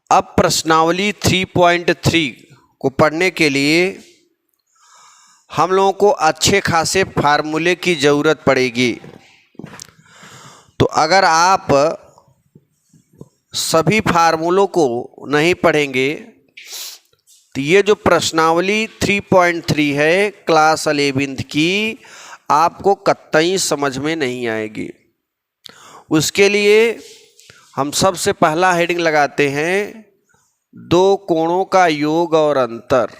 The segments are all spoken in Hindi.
अब प्रश्नावली 3.3 को पढ़ने के लिए हम लोगों को अच्छे खासे फार्मूले की ज़रूरत पड़ेगी। तो अगर आप सभी फार्मूलों को नहीं पढ़ेंगे तो ये जो प्रश्नावली 3.3 है क्लास 11th की, आपको कतई समझ में नहीं आएगी। उसके लिए हम सबसे पहला हेडिंग लगाते हैं दो कोणों का योग और अंतर।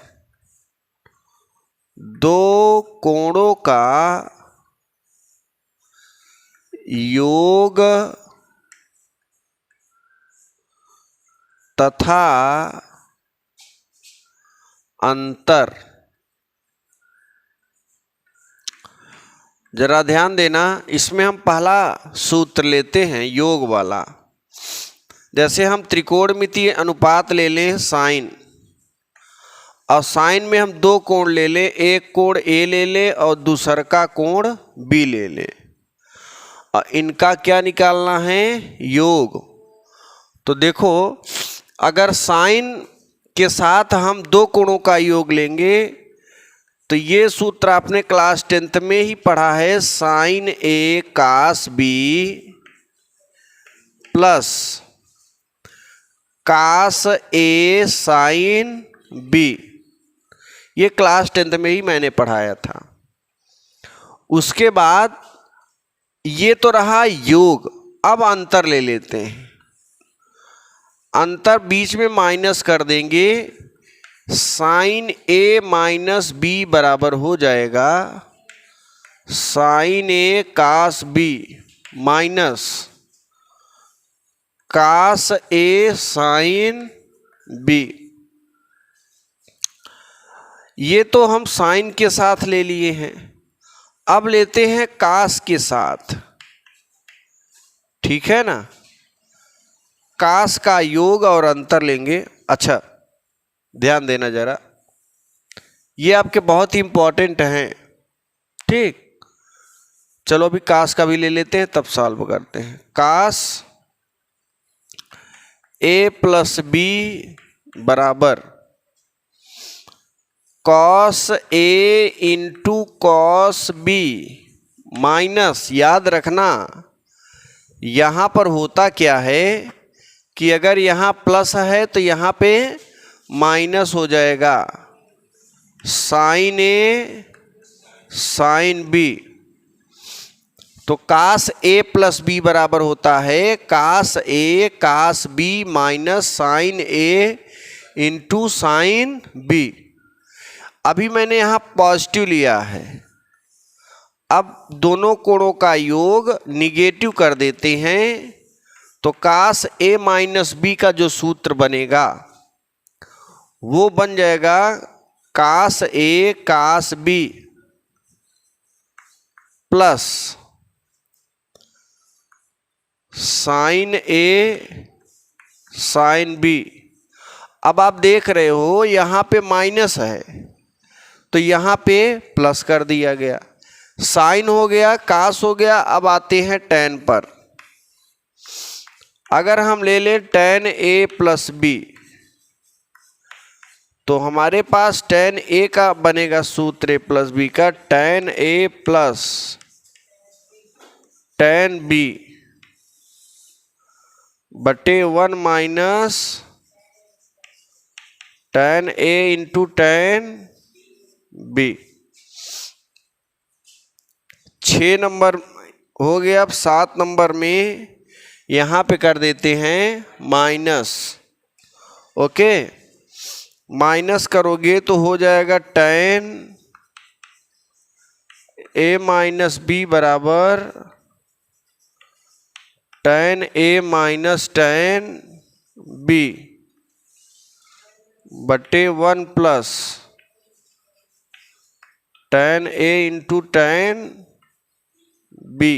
दो कोणों का योग तथा अंतर। जरा ध्यान देना, इसमें हम पहला सूत्र लेते हैं योग वाला। जैसे हम त्रिकोणमितीय अनुपात ले लें साइन, और साइन में हम दो कोण ले लें, एक कोण ए ले लें और दूसर का कोण बी ले लें, और इनका क्या निकालना है, योग। तो देखो, अगर साइन के साथ हम दो कोणों का योग लेंगे तो ये सूत्र आपने क्लास 10th में ही पढ़ा है, साइन ए कास बी प्लस कास ए साइन बी। ये क्लास 10th में ही मैंने पढ़ाया था। उसके बाद ये तो रहा योग। अब अंतर ले लेते हैं। अंतर बीच में माइनस कर देंगे, साइन ए माइनस बी बराबर हो जाएगा साइन ए कास बी माइनस कास ए साइन बी। ये तो हम साइन के साथ ले लिए हैं, अब लेते हैं कास के साथ। ठीक है ना, कास का योग और अंतर लेंगे। अच्छा ध्यान देना जरा, ये आपके बहुत ही इंपॉर्टेंट हैं। ठीक, चलो अभी कास का भी ले लेते हैं, तब सॉल्व करते हैं। कास ए प्लस बी बराबर cos A into cos B minus, याद रखना यहाँ पर होता क्या है कि अगर यहाँ प्लस है तो यहाँ पे माइनस हो जाएगा, साइन ए साइन बी। तो कास ए प्लस बी बराबर होता है कास ए cos B minus sign a into sine B. अभी मैंने यहाँ पॉजिटिव लिया है, अब दोनों कोणों का योग निगेटिव कर देते हैं, तो कास ए माइनस बी का जो सूत्र बनेगा वो बन जाएगा कास ए कास बी प्लस साइन ए साइन बी। अब आप देख रहे हो यहाँ पे माइनस है तो यहाँ पे प्लस कर दिया गया, साइन हो गया कास हो गया। अब आते हैं टेन पर। अगर हम ले लें टेन ए प्लस बी तो हमारे पास टेन ए का बनेगा सूत्र ए प्लस बी का, टेन ए प्लस टेन बी बटे 1 माइनस टेन ए इंटू टेन बी। 6 नंबर हो गया। अब 7 नंबर में यहाँ पे कर देते हैं माइनस। ओके, माइनस करोगे तो हो जाएगा टेन ए माइनस बी बराबर टेन ए माइनस टेन बी बटे 1 प्लस टेन ए इंटू टेन बी।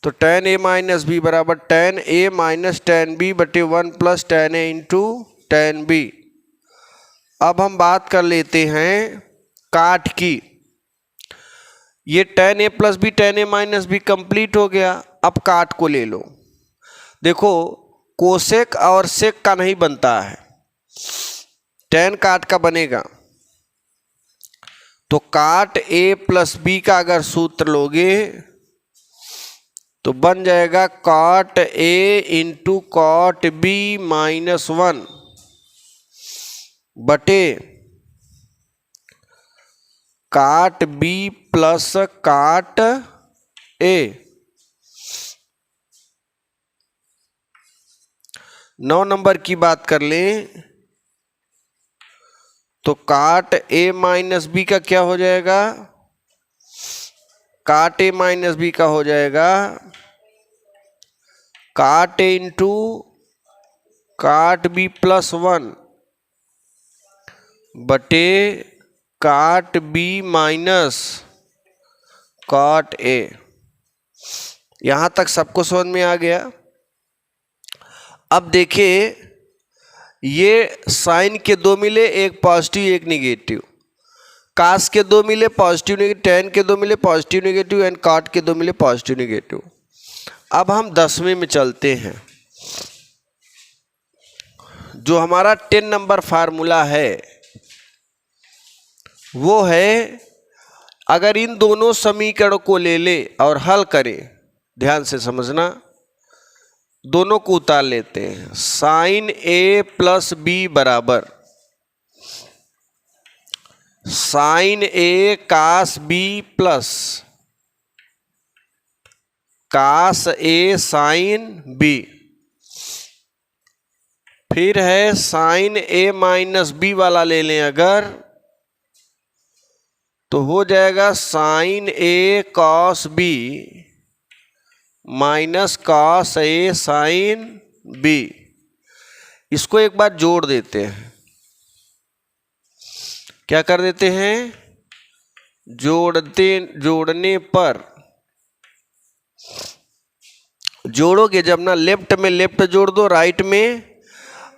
तो टेन ए माइनस बी बराबर टेन ए माइनस टेन बी बटे 1 प्लस टेन ए इंटू टेन बी। अब हम बात कर लेते हैं काट की। ये टेन ए प्लस बी टेन ए माइनस बी कंप्लीट हो गया। अब काट को ले लो। देखो कोसेक और सेक का नहीं बनता है, tan काट का बनेगा। तो काट a प्लस बी का अगर सूत्र लोगे तो बन जाएगा cot a into cot b -1 बटे cot b plus cot a। 9 number की बात कर लें तो काट a माइनस बी का क्या हो जाएगा, काट a माइनस बी का हो जाएगा काट a इंटू काट b +1 बटे काट b माइनस काट a। यहां तक सबको समझ में आ गया। अब देखिए ये साइन के दो मिले, एक पॉजिटिव एक निगेटिव, कास के दो मिले पॉजिटिव नेगेटिव, टेन के दो मिले पॉजिटिव नेगेटिव एंड कॉट के दो मिले पॉजिटिव नेगेटिव। अब हम 10वें में चलते हैं। जो हमारा 10 नंबर फार्मूला है वो है, अगर इन दोनों समीकरणों को ले ले और हल करें, ध्यान से समझना, दोनों को उतार लेते हैं। साइन a प्लस बी बराबर sine a cos b plus cos a sine b। फिर है साइन a माइनस बी वाला ले लें अगर, तो हो जाएगा sine a cos b minus cos a sine b। इसको एक बार जोड़ देते हैं। क्या कर देते हैं, जोड़ने पर जोड़ोगे जब ना, लेफ्ट में लेफ्ट जोड़ दो, राइट में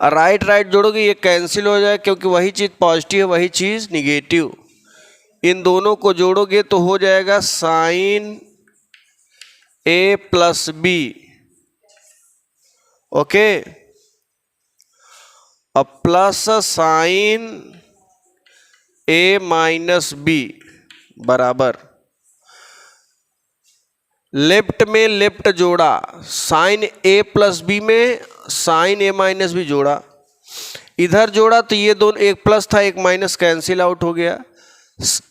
राइट जोड़ोगे, ये कैंसिल हो जाए क्योंकि वही चीज पॉजिटिव है वही चीज निगेटिव। इन दोनों को जोड़ोगे तो हो जाएगा sine a plus b. Okay, अब plus sine a minus b बराबर, लेफ्ट में लेफ्ट जोड़ा, साइन a प्लस बी में साइन a माइनस बी जोड़ा, इधर जोड़ा तो ये दोनों, एक प्लस था एक माइनस, कैंसिल आउट हो गया।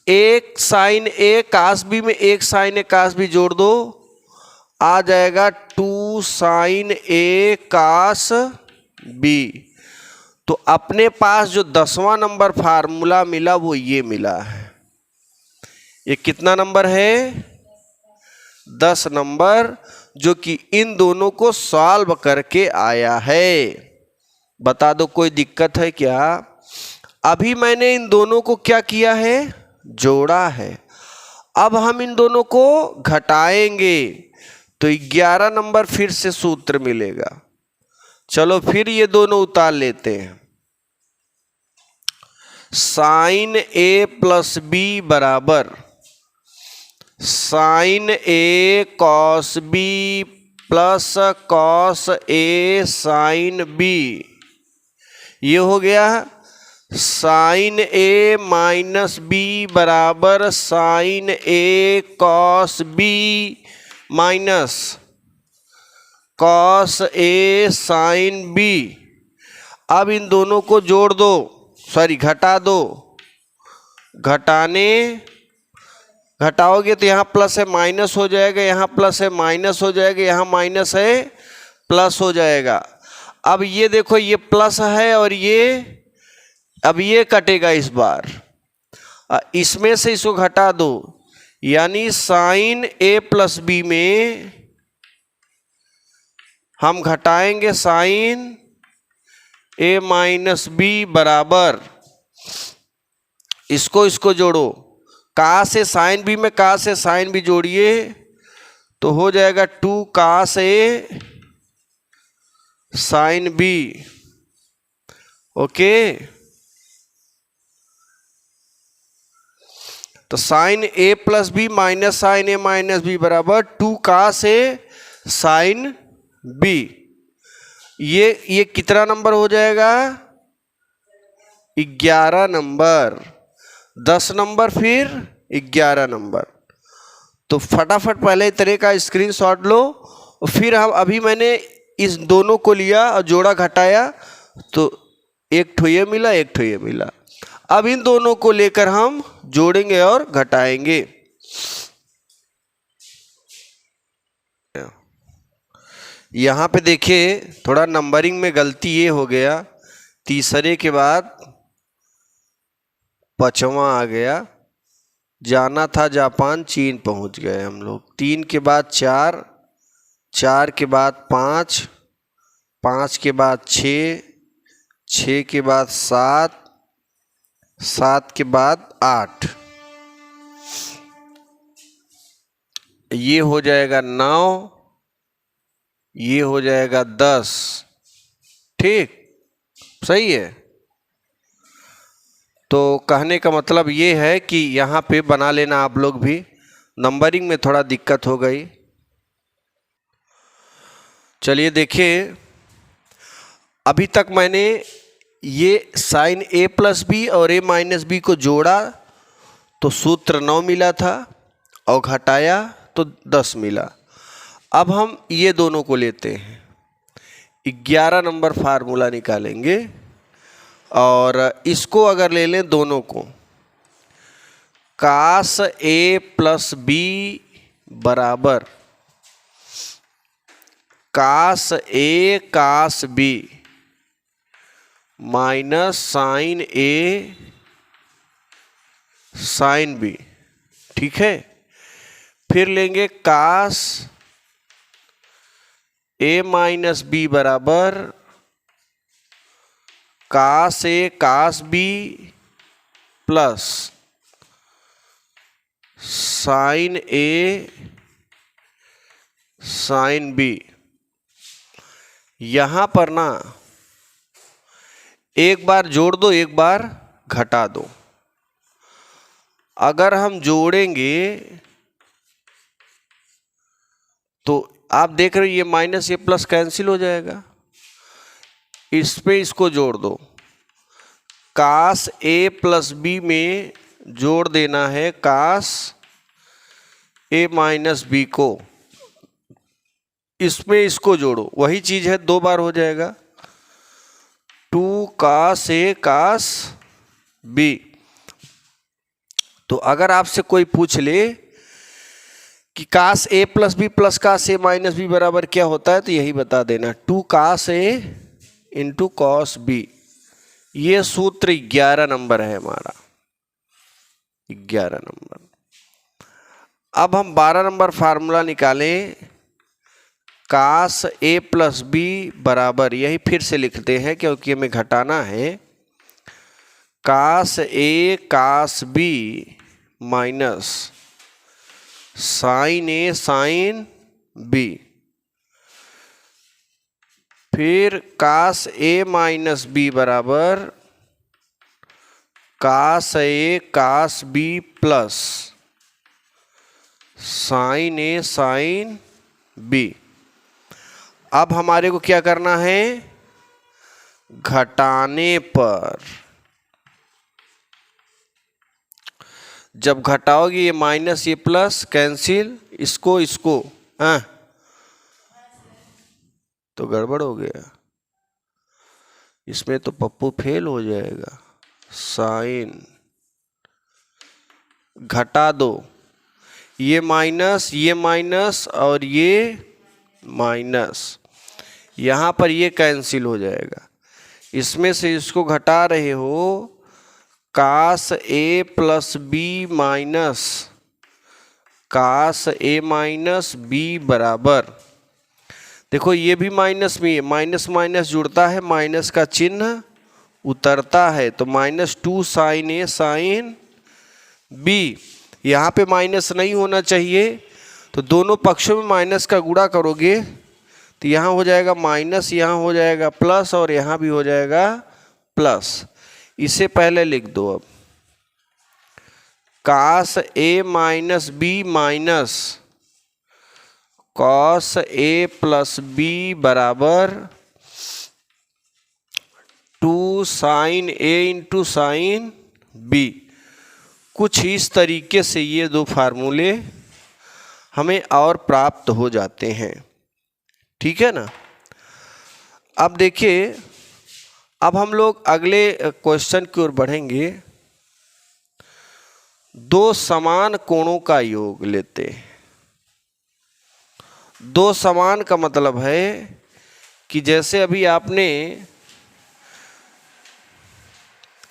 एक साइन a कास बी में एक साइन a कास बी जोड़ दो, आ जाएगा 2 साइन a कास b। तो अपने पास जो 10वां नंबर फार्मूला मिला वो ये मिला है। ये कितना नंबर है, 10 नंबर, जो कि इन दोनों को सॉल्व करके आया है। बता दो कोई दिक्कत है क्या? अभी मैंने इन दोनों को क्या किया है, जोड़ा है। अब हम इन दोनों को घटाएंगे तो 11 नंबर फिर से सूत्र मिलेगा। चलो फिर ये दोनों उतार लेते हैं। साइन a प्लस बी बराबर sine a cos b plus cos a sine b। ये हो गया साइन a माइनस b बराबर sine a cos b minus cos a sine b। अब इन दोनों को जोड़ दो, सॉरी घटा दो, घटाओगे तो यहाँ प्लस है माइनस हो जाएगा, यहाँ प्लस है माइनस हो जाएगा, यहाँ माइनस है प्लस हो जाएगा। अब ये देखो ये प्लस है और ये, अब ये कटेगा इस बार, इसमें से इसको घटा दो, यानी साइन a प्लस बी में हम घटाएंगे साइन a माइनस बी बराबर, इसको जोड़ो, का से साइन बी में का से साइन बी जोड़िए तो हो जाएगा 2 cos a sine b. Okay, तो sine a plus b minus sine a minus b बराबर 2 कास a साइन बी। ये कितना नंबर हो जाएगा? 11 नंबर। 10 नंबर फिर 11 नंबर। तो फटाफट पहले तरह का स्क्रीनशॉट लो। फिर हम अभी मैंने इस दोनों को लिया और जोड़ा घटाया तो एक ठो ये मिला, एक ठो ये मिला। अब इन दोनों को लेकर हम जोड़ेंगे और घटाएंगे। यहाँ पे देखिए थोड़ा नंबरिंग में गलती ये हो गया, तीसरे के बाद 5वां आ गया। जाना था जापान, चीन पहुंच गए हम लोग। 3 के बाद 4, 4 के बाद 5, 5 के बाद 6, 6 के बाद 7, 7 के बाद 8, ये हो जाएगा 9, ये हो जाएगा 10। ठीक, सही है। तो कहने का मतलब ये है कि यहाँ पे बना लेना आप लोग भी। नंबरिंग में थोड़ा दिक्कत हो गई। चलिए देखिए, अभी तक मैंने ये साइन a प्लस बी और a माइनस बी को जोड़ा तो सूत्र 9 मिला था और घटाया तो 10 मिला। अब हम ये दोनों को लेते हैं, 11 नंबर फार्मूला निकालेंगे और इसको अगर ले लें दोनों को, कास a प्लस बी बराबर cos a cos b minus sine a sine b। ठीक है, फिर लेंगे कास a माइनस बी बराबर cos a cos b plus sine a sine b। यहां पर ना एक बार जोड़ दो, एक बार घटा दो। अगर हम जोड़ेंगे तो आप देख रहे हो ये माइनस ये प्लस कैंसिल हो जाएगा। इस पे इसको जोड़ दो, कास a प्लस बी में जोड़ देना है कास a माइनस बी को, इसमें इसको जोड़ो, वही चीज है, 2 बार हो जाएगा। 2 कास a कास b। तो अगर आपसे कोई पूछ ले कि cos a plus b plus cos a minus b बराबर क्या होता है, तो यही बता देना, 2 cos a into cos b। ये सूत्र 11 नंबर है हमारा, 11 नंबर। अब हम 12 नंबर फार्मूला निकालें, कास a प्लस बी बराबर, यही फिर से लिखते हैं क्योंकि हमें घटाना है, cos a cos b minus sine a sine b। फिर कास a माइनस बी बराबर cos a cos b plus sine a sine b। अब हमारे को क्या करना है, घटाने पर जब घटाओगे ये माइनस ये प्लस कैंसिल, इसको इसको तो गड़बड़ हो गया, इसमें तो पप्पू फेल हो जाएगा। साइन घटा दो, ये माइनस और ये माइनस, यहाँ पर ये कैंसिल हो जाएगा। इसमें से इसको घटा रहे हो, cos a plus b minus cos a minus b बराबर, देखो ये भी माइनस में, माइनस माइनस जुड़ता है, माइनस का चिन्ह उतरता है, तो -2 साइन a साइन b। यहाँ पे माइनस नहीं होना चाहिए, तो दोनों पक्षों में माइनस का गुणा करोगे तो यहाँ हो जाएगा माइनस, यहाँ हो जाएगा प्लस और यहाँ भी हो जाएगा प्लस। इसे पहले लिख दो। अब cos a minus b minus cos a plus b बराबर two sine a into sine b. कुछ इस तरीके से ये दो फार्मूले हमें और प्राप्त हो जाते हैं। ठीक है ना। अब देखिए, अब हम लोग अगले क्वेश्चन की ओर बढ़ेंगे। दो समान कोणों का योग लेते हैं। दो समान का मतलब है कि जैसे अभी आपने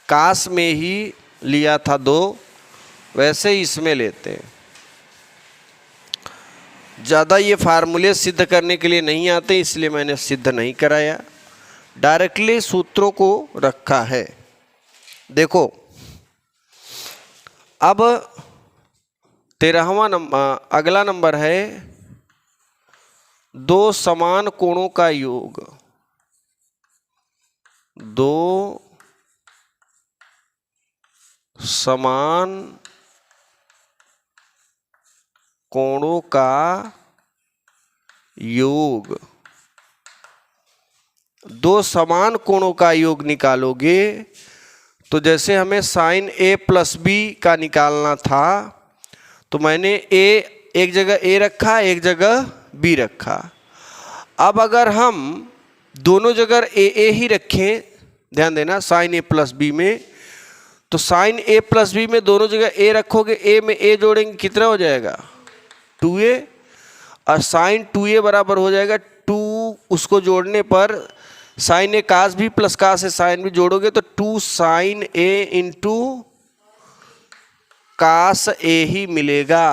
कास में ही लिया था दो, वैसे ही इसमें लेते हैं। ज़्यादा ये फार्मूले सिद्ध करने के लिए नहीं आते, इसलिए मैंने सिद्ध नहीं कराया, डायरेक्टली सूत्रों को रखा है। देखो, अब 13वां नंबर, अगला नंबर है दो समान कोणों का योग। दो समान कोणों का योग। दो समान कोणों का योग निकालोगे तो जैसे हमें साइन ए प्लस बी का निकालना था, तो मैंने ए एक जगह ए रखा, एक जगह बी रखा। अब अगर हम दोनों जगह ए ही रखें, ध्यान देना, साइन ए प्लस बी में, तो साइन ए प्लस बी में दोनों जगह ए रखोगे, ए में ए जोड़ेंगे, कितना हो जाएगा 2a, और साइन 2a बराबर हो जाएगा 2, उसको जोड़ने पर साइन ए कास भी प्लस कास ए साइन भी जोड़ोगे तो 2 साइन ए इंटू कास ए ही मिलेगा।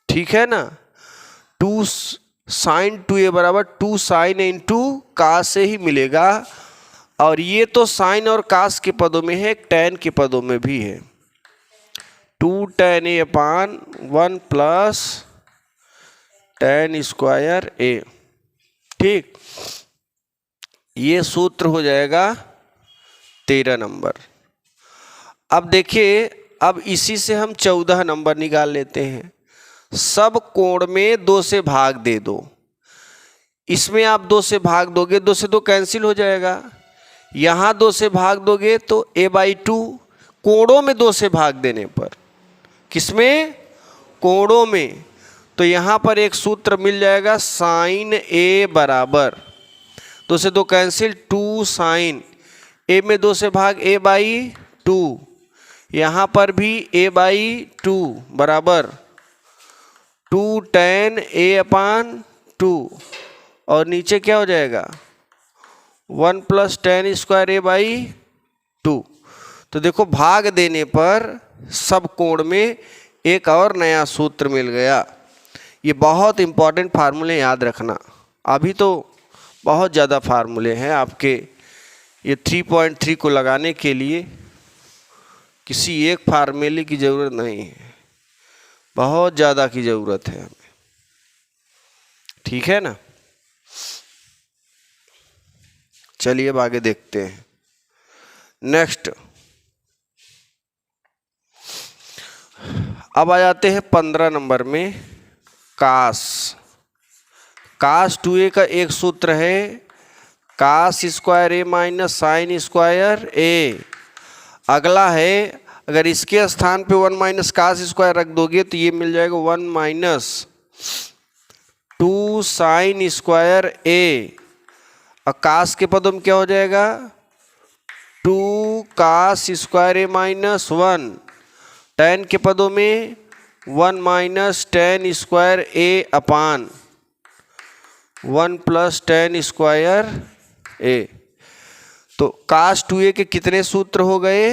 ठीक है ना। 2 साइन 2a बराबर 2 साइन ए इंटू कास ए ही मिलेगा। और ये तो साइन और कास के पदों में है, टैन के पदों में भी है। 2 tan a upon 1 plus tan square a. ठीक, ये सूत्र हो जाएगा 13 नंबर। अब देखिए, अब इसी से हम 14 नंबर निकाल लेते हैं। सब कोण में 2 से भाग दे दो। इसमें आप 2 से भाग दोगे, 2 से 2 कैंसिल हो जाएगा। यहाँ 2 से भाग दोगे तो a/2। कोणों में 2 से भाग देने पर, किसमें? कोणों में। तो यहाँ पर एक सूत्र मिल जाएगा, साइन ए बराबर 2 से 2 कैंसिल, 2 साइन ए में 2 से भाग a/2। यहाँ पर भी a/2 बराबर 2 tan a अपान 2, और नीचे क्या हो जाएगा 1 प्लस tan स्क्वायर a/2। तो देखो, भाग देने पर सब कोण में एक और नया सूत्र मिल गया। ये बहुत इंपॉर्टेंट फार्मूले याद रखना। अभी तो बहुत ज़्यादा फार्मूले हैं आपके, ये 3.3 को लगाने के लिए किसी एक फार्मूले की ज़रूरत नहीं है, बहुत ज़्यादा की ज़रूरत है हमें। ठीक है ना। चलिए अब आगे देखते हैं। नेक्स्ट, अब आ जाते हैं 15 नंबर में, कास। कास 2a का एक सूत्र है, कास स्क्वायर ए माइनस साइन स्क्वायर ए। अगला है, अगर इसके स्थान पे 1 माइनस कास स्क्वायर रख दोगे तो ये मिल जाएगा 1 माइनस 2 साइन स्क्वायर ए। और कास के पदों में क्या हो जाएगा 2 कास स्क्वायर ए माइनस 1। टैन के पदों में 1 माइनस टैन स्क्वायर ए अपान 1 प्लस टैन स्क्वायर ए। तो कास 2a के कितने सूत्र हो गए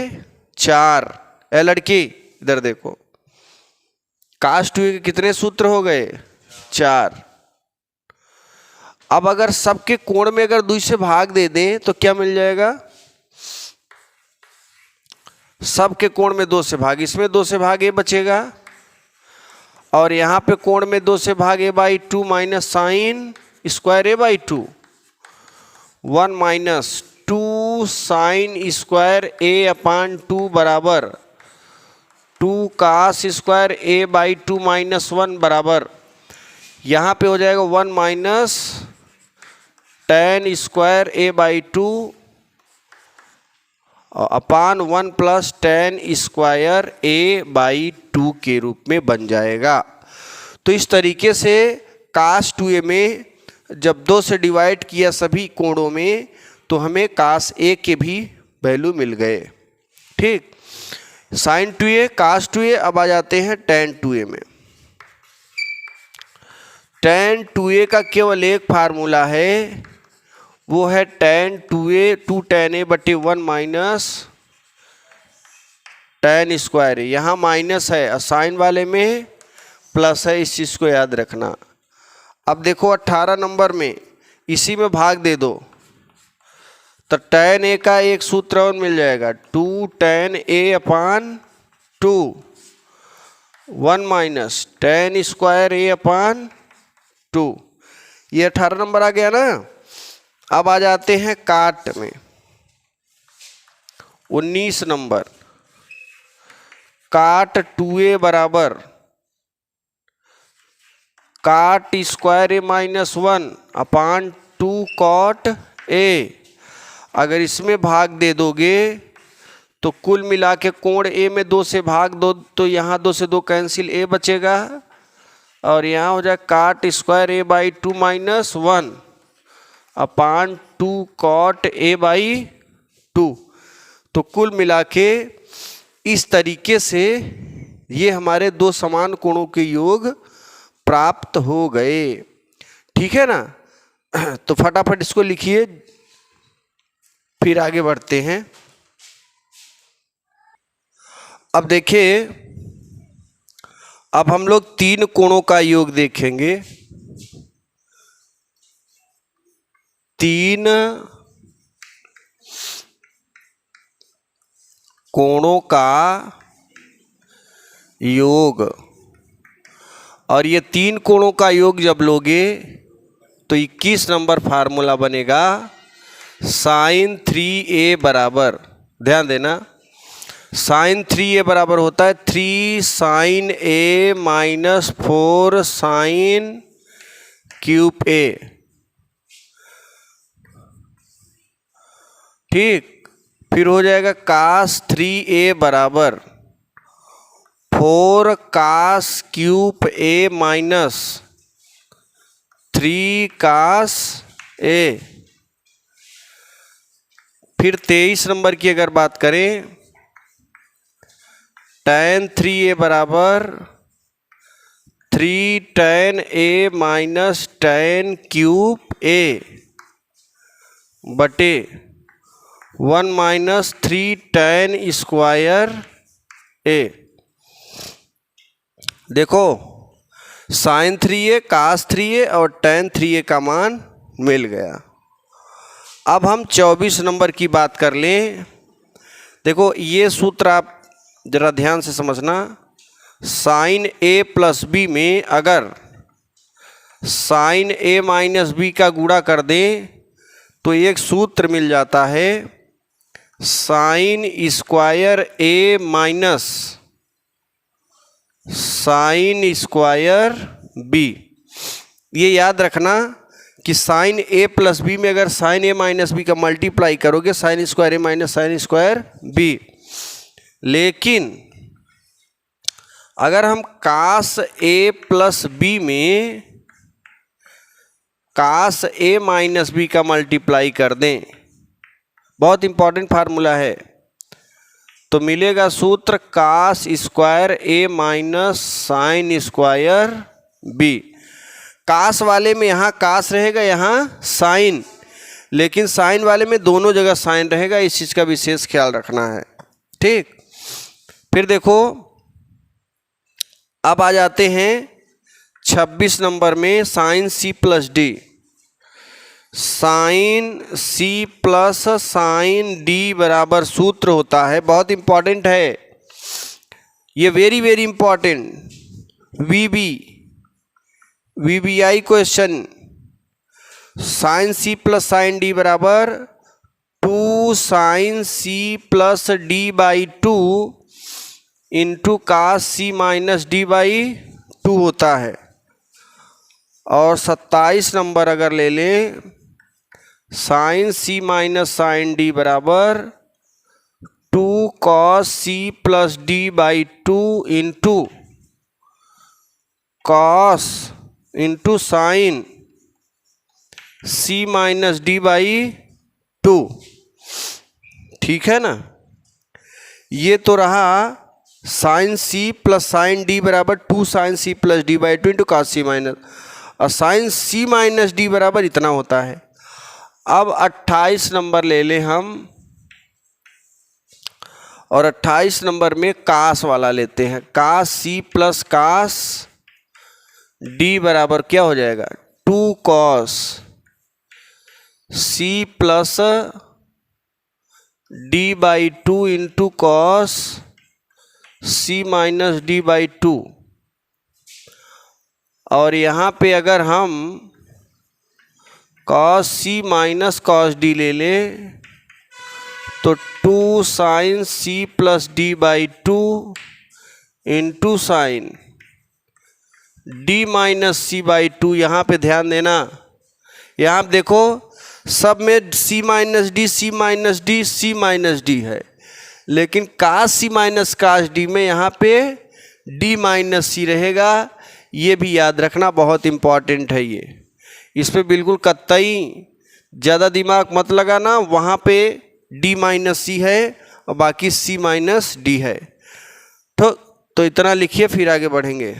4। ए लड़की इधर देखो, कास 2a के कितने सूत्र हो गए 4। अब अगर सबके कोण में अगर 2 से भाग दे दें तो क्या मिल जाएगा, सबके कोण में 2 से भाग, इसमें 2 से भाग ए बचेगा, और यहाँ पे कोण में 2 से भाग a/2 minus sine square a/2। 1 minus 2 sign square a अपान 2 बराबर 2 कास स्क्वायर a/2 माइनस 1 बराबर, यहाँ पे हो जाएगा 1 माइनस टैन स्क्वायर a/2 और अपान 1 plus ten square A by 2 के रूप में बन जाएगा। तो इस तरीके से कास 2a में जब 2 से डिवाइड किया सभी कोणों में तो हमें कास a के भी वैल्यू मिल गए। ठीक, साइन 2a कास 2a। अब आ जाते हैं टेन 2a में। टेन 2a का केवल एक फार्मूला है, वो है टेन 2a 2 टेन a बटे 1 माइनस टेन स्क्वायर। यहाँ माइनस है, साइन वाले में प्लस है, इस चीज़ को याद रखना। अब देखो 18 नंबर में इसी में भाग दे दो तो टेन a का एक सूत्र और मिल जाएगा, 2 ten a upon 2 1 minus ten square a अपान 2। ये 18 नंबर आ गया ना। अब आ जाते हैं काट में। 19 नंबर, काट 2a बराबर cot square a minus 1 upon 2 cot a। अगर इसमें भाग दे दोगे तो कुल मिला के कोण a में 2 से भाग दो तो यहाँ 2 से 2 कैंसिल, a बचेगा और यहाँ हो जाए cot square a by 2 minus 1 upon 2 cot a by 2। तो कुल मिला के इस तरीके से ये हमारे दो समान कोणों के योग प्राप्त हो गए। ठीक है ना। तो फटाफट इसको लिखिए, फिर आगे बढ़ते हैं। अब देखिए, अब हम लोग तीन कोणों का योग देखेंगे। तीन कोणों का योग, और ये तीन कोणों का योग जब लोगे तो 21 नंबर फार्मूला बनेगा साइन 3a बराबर, ध्यान देना, साइन 3a बराबर होता है 3 sine a minus 4 sine cube a। ठीक, फिर हो जाएगा कास 3a बराबर 4 cos cube a minus 3 cos a। फिर 23 नंबर की अगर बात करें, tan 3a बराबर 3 tan a minus tan cube a बटे 1 माइनस 3 tan स्क्वायर a। देखो, साइन 3a कास 3a और tan 3a का मान मिल गया। अब हम 24 नंबर की बात कर लें। देखो, ये सूत्र आप जरा ध्यान से समझना। साइन a प्लस बी में अगर साइन a माइनस बी का गुणा कर दें तो एक सूत्र मिल जाता है, sign square a minus sine square b। ये याद रखना कि साइन a प्लस बी में अगर साइन a माइनस बी का मल्टीप्लाई करोगे sine square a minus sine square b। लेकिन अगर हम कास a प्लस बी में कास a माइनस बी का मल्टीप्लाई कर दें, बहुत इंपॉर्टेंट फार्मूला है, तो मिलेगा सूत्र cos square a minus sine square b। Cos वाले में यहाँ कास रहेगा, यहाँ साइन, लेकिन साइन वाले में दोनों जगह साइन रहेगा, इस चीज़ का विशेष ख्याल रखना है। ठीक, फिर देखो, अब आ जाते हैं 26 नंबर में sine c plus d. Sine c plus sine d बराबर सूत्र होता है, बहुत इंपॉर्टेंट है ये, very very important, VBI question. Sine c plus sine d बराबर 2 sine c plus d by 2 into cos c minus d by 2 होता है। और 27 नंबर अगर ले लें, sine c minus sine d बराबर cos C plus D by two into cos into sign C minus D by two. ठीक है ना। ये तो रहा sine C plus sine D बराबर two sine C plus D by two into cos C minus, और साइन सी माइनस डी बराबर इतना होता है। अब 28 नंबर ले लें हम, और 28 नंबर में कास वाला लेते हैं। कास सी प्लस कास डी बराबर क्या हो जाएगा, two cos C plus D by two into cos C minus D by two. और यहाँ पे अगर हम cos C minus cos D ले लें तो two sine C plus D by two into sine D minus C by two. यहाँ पे ध्यान देना, यहाँ पे देखो सब में C minus D C minus D C minus D है, लेकिन कास सी माइनस कास डी में यहाँ पे डी माइनस सी रहेगा। ये भी याद रखना, बहुत इम्पॉर्टेंट है ये। इस पर बिल्कुल कतई ज़्यादा दिमाग मत लगाना। वहाँ पे डी माइनस सी है और बाकी सी माइनस डी है। तो इतना लिखिए, फिर आगे बढ़ेंगे।